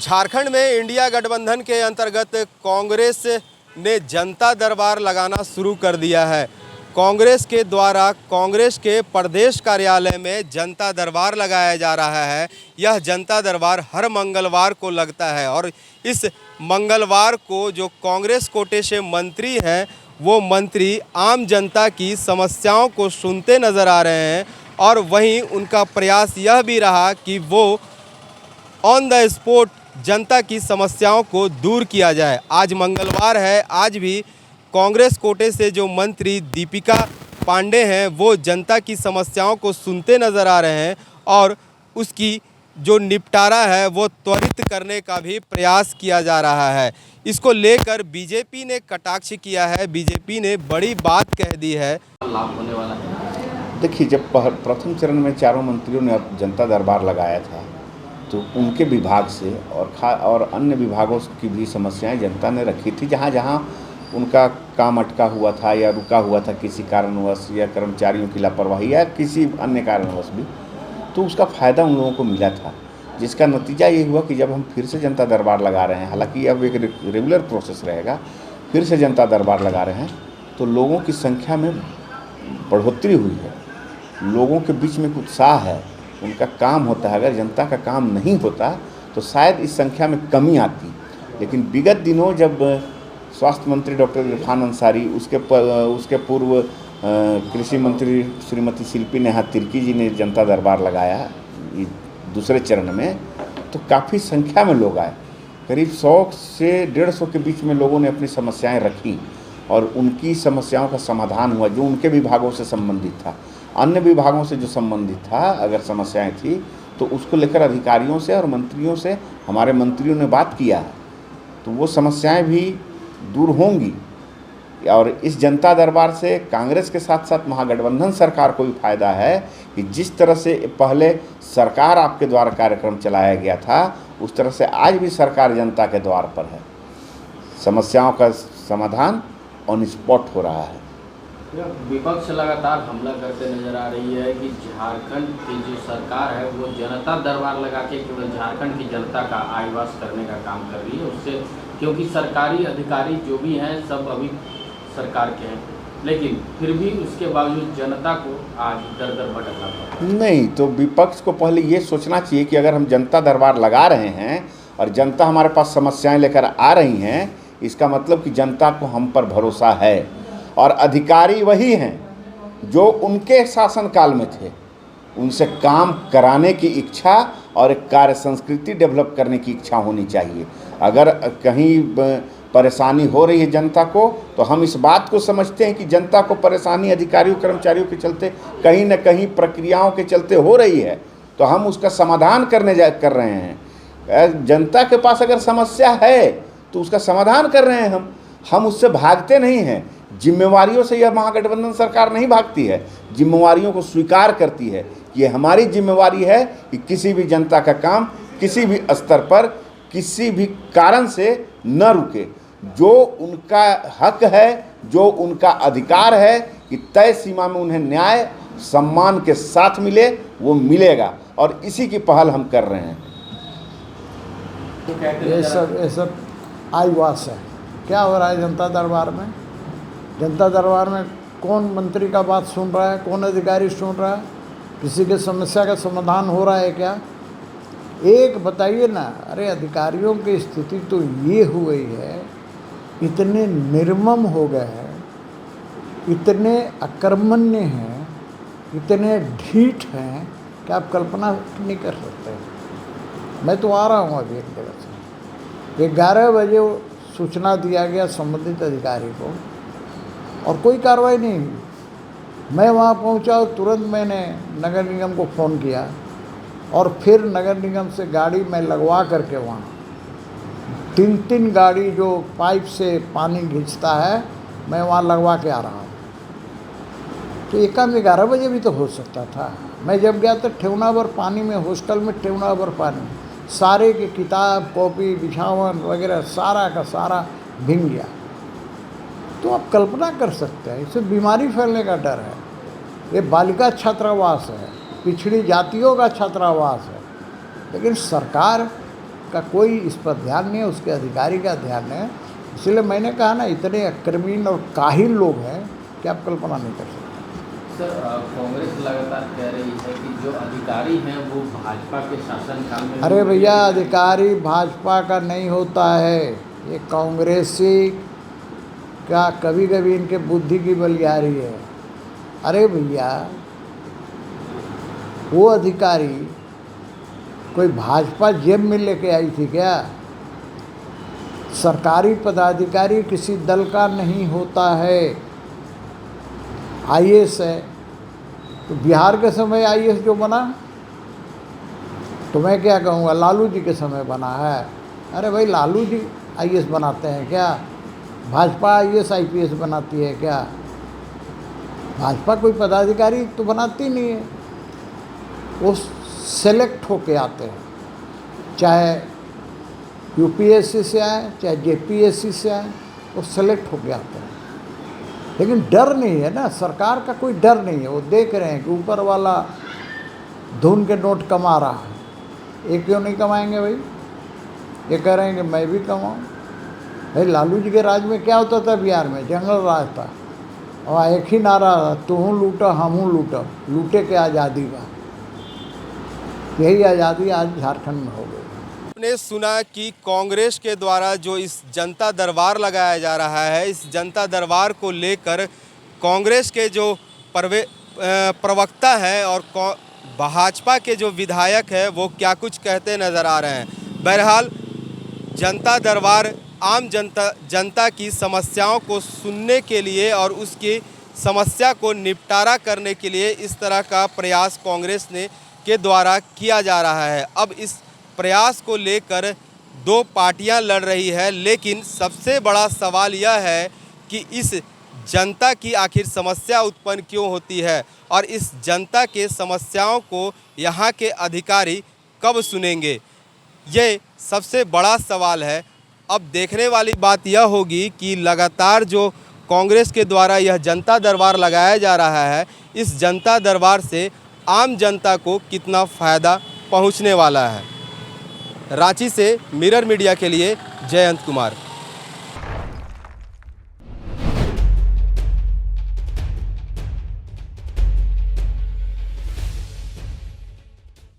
झारखंड में इंडिया गठबंधन के अंतर्गत कांग्रेस ने जनता दरबार लगाना शुरू कर दिया है। कांग्रेस के द्वारा कांग्रेस के प्रदेश कार्यालय में जनता दरबार लगाया जा रहा है। यह जनता दरबार हर मंगलवार को लगता है और इस मंगलवार को जो कांग्रेस कोटे से मंत्री हैं वो मंत्री आम जनता की समस्याओं को सुनते नज़र आ रहे हैं और वहीं उनका प्रयास यह भी रहा कि वो ऑन द स्पॉट जनता की समस्याओं को दूर किया जाए। आज मंगलवार है, आज भी कांग्रेस कोटे से जो मंत्री दीपिका पांडे हैं वो जनता की समस्याओं को सुनते नज़र आ रहे हैं और उसकी जो निपटारा है वो त्वरित करने का भी प्रयास किया जा रहा है। इसको लेकर बीजेपी ने कटाक्ष किया है, बीजेपी ने बड़ी बात कह दी है। लाभ होने वाला है। देखिए, जब प्रथम चरण में चारों मंत्रियों ने जनता दरबार लगाया था तो उनके विभाग से और अन्य विभागों की भी समस्याएं जनता ने रखी थी। जहां जहां उनका काम अटका हुआ था या रुका हुआ था किसी कारणवश या कर्मचारियों की लापरवाही या किसी अन्य कारणवश भी, तो उसका फ़ायदा उन लोगों को मिला था, जिसका नतीजा ये हुआ कि जब हम फिर से जनता दरबार लगा रहे हैं, हालांकि अब एक रेगुलर प्रोसेस रहेगा, फिर से जनता दरबार लगा रहे हैं तो लोगों की संख्या में बढ़ोतरी हुई है, लोगों के बीच में उत्साह है, उनका काम होता है। अगर जनता का काम नहीं होता तो शायद इस संख्या में कमी आती। लेकिन विगत दिनों जब स्वास्थ्य मंत्री डॉक्टर इरफान अंसारी, उसके पूर्व कृषि मंत्री श्रीमती शिल्पी नेहा तिर्की जी ने जनता दरबार लगाया दूसरे चरण में, तो काफ़ी संख्या में लोग आए। करीब 100 से 150 के बीच में लोगों ने अपनी समस्याएं रखी और उनकी समस्याओं का समाधान हुआ जो उनके विभागों से संबंधित था। अन्य विभागों से जो संबंधित था अगर समस्याएं थी तो उसको लेकर अधिकारियों से और मंत्रियों से हमारे मंत्रियों ने बात किया है, तो वो समस्याएं भी दूर होंगी। और इस जनता दरबार से कांग्रेस के साथ साथ महागठबंधन सरकार को भी फायदा है कि जिस तरह से पहले सरकार आपके द्वारा कार्यक्रम चलाया गया था उस तरह से आज भी सरकार जनता के द्वार पर है। समस्याओं का समाधान ऑन स्पॉट हो रहा है। विपक्ष लगातार हमला करते नजर आ रही है कि झारखंड की जो सरकार है वो जनता दरबार लगा के केवल झारखंड की जनता का आईवास करने का काम कर रही है उससे, क्योंकि सरकारी अधिकारी जो भी हैं सब अभी सरकार के हैं, लेकिन फिर भी उसके बावजूद जनता को आज दर दर भटकना पड़ता है। नहीं, तो विपक्ष को पहले ये सोचना चाहिए कि अगर हम जनता दरबार लगा रहे हैं और जनता हमारे पास समस्याएं लेकर आ रही हैं, इसका मतलब कि जनता को हम पर भरोसा है और अधिकारी वही हैं जो उनके शासनकाल में थे। उनसे काम कराने की इच्छा और एक कार्य संस्कृति डेवलप करने की इच्छा होनी चाहिए। अगर कहीं परेशानी हो रही है जनता को तो हम इस बात को समझते हैं कि जनता को परेशानी अधिकारियों कर्मचारियों के चलते कहीं न कहीं प्रक्रियाओं के चलते हो रही है, तो हम उसका समाधान कर रहे हैं। जनता के पास अगर समस्या है तो उसका समाधान कर रहे हैं हम उससे भागते नहीं हैं। जिम्मेवारियों से यह महागठबंधन सरकार नहीं भागती है, जिम्मेवारियों को स्वीकार करती है। ये हमारी जिम्मेवारी है कि किसी भी जनता का काम किसी भी स्तर पर किसी भी कारण से न रुके। जो उनका हक है, जो उनका अधिकार है कि तय सीमा में उन्हें न्याय सम्मान के साथ मिले, वो मिलेगा और इसी की पहल हम कर रहे हैं। ये सब आईवास है। क्या हो रहा है जनता दरबार में? जनता दरबार में कौन मंत्री का बात सुन रहा है, कौन अधिकारी सुन रहा है? किसी के समस्या का समाधान हो रहा है क्या? एक बताइए ना। अरे अधिकारियों की स्थिति तो ये हो गई है, इतने निर्मम हो गए हैं, इतने अकर्मण्य हैं, इतने ढीठ हैं कि आप कल्पना नहीं कर सकते। मैं तो आ रहा हूँ अभी एक जगह से, 11 बजे सूचना दिया गया संबंधित अधिकारी को और कोई कार्रवाई नहीं हुई। मैं वहाँ पहुँचा और तुरंत मैंने नगर निगम को फ़ोन किया और फिर नगर निगम से गाड़ी में लगवा करके वहाँ 3 गाड़ी जो पाइप से पानी खींचता है मैं वहाँ लगवा के आ रहा हूँ। तो एक काम 11 बजे भी तो हो सकता था। मैं जब गया तो ठेवना भर पानी में, हॉस्टल में ठेवना भर पानी, सारे की किताब कॉपी बिछावन वगैरह सारा का सारा भीग गया। तो आप कल्पना कर सकते हैं, इससे बीमारी फैलने का डर है। ये बालिका छात्रावास है, पिछड़ी जातियों का छात्रावास है, लेकिन सरकार का कोई इस पर ध्यान नहीं है, उसके अधिकारी का ध्यान है। इसलिए मैंने कहा ना, इतने अक्रमीण और काहिल लोग हैं कि आप कल्पना नहीं कर सकते। सर, कांग्रेस लगातार कह रही है कि जो अधिकारी हैं वो भाजपा के शासनकाल में। अरे भैया, अधिकारी भाजपा का नहीं होता है, ये कांग्रेसी का कभी कभी इनके बुद्धि की बलिहारी है। अरे भैया, वो अधिकारी कोई भाजपा जेब में लेके आई थी क्या? सरकारी पदाधिकारी किसी दल का नहीं होता है। आईएएस है तो बिहार के समय आईएएस जो बना, तो मैं क्या कहूँगा, लालू जी के समय बना है। अरे भाई, लालू जी आईएएस बनाते हैं क्या? भाजपा आईएएस आईपीएस बनाती है क्या? भाजपा कोई पदाधिकारी तो बनाती नहीं है, वो सेलेक्ट होके आते हैं, चाहे यूपीएससी से आए चाहे जेपीएससी से आए, वो सेलेक्ट होके आते हैं। लेकिन डर नहीं है ना, सरकार का कोई डर नहीं है। वो देख रहे हैं कि ऊपर वाला धुन के नोट कमा रहा है, ये क्यों नहीं कमाएंगे भाई? ये कह रहे हैं कि मैं भी कमाऊँ। भाई, लालू जी के राज में क्या होता था? बिहार में जंगल राज था, और एक ही नारा था, तू लूटा हमहूँ लूटा, लूटे के आज़ादी का। यही आज़ादी आज झारखंड में हो गई। आपने सुना कि कांग्रेस के द्वारा जो इस जनता दरबार लगाया जा रहा है, इस जनता दरबार को लेकर कांग्रेस के जो प्रवक्ता हैं और भाजपा के जो विधायक हैं वो क्या कुछ कहते नज़र आ रहे हैं। बहरहाल, जनता दरबार आम जनता की समस्याओं को सुनने के लिए और उसकी समस्या को निपटारा करने के लिए इस तरह का प्रयास कांग्रेस के द्वारा किया जा रहा है। अब इस प्रयास को लेकर दो पार्टियां लड़ रही है, लेकिन सबसे बड़ा सवाल यह है कि इस जनता की आखिर समस्या उत्पन्न क्यों होती है और इस जनता के समस्याओं को यहाँ के अधिकारी कब सुनेंगे, ये सबसे बड़ा सवाल है। अब देखने वाली बात यह होगी कि लगातार जो कांग्रेस के द्वारा यह जनता दरबार लगाया जा रहा है, इस जनता दरबार से आम जनता को कितना फ़ायदा पहुंचने वाला है। रांची से मिरर मीडिया के लिए जयंत कुमार।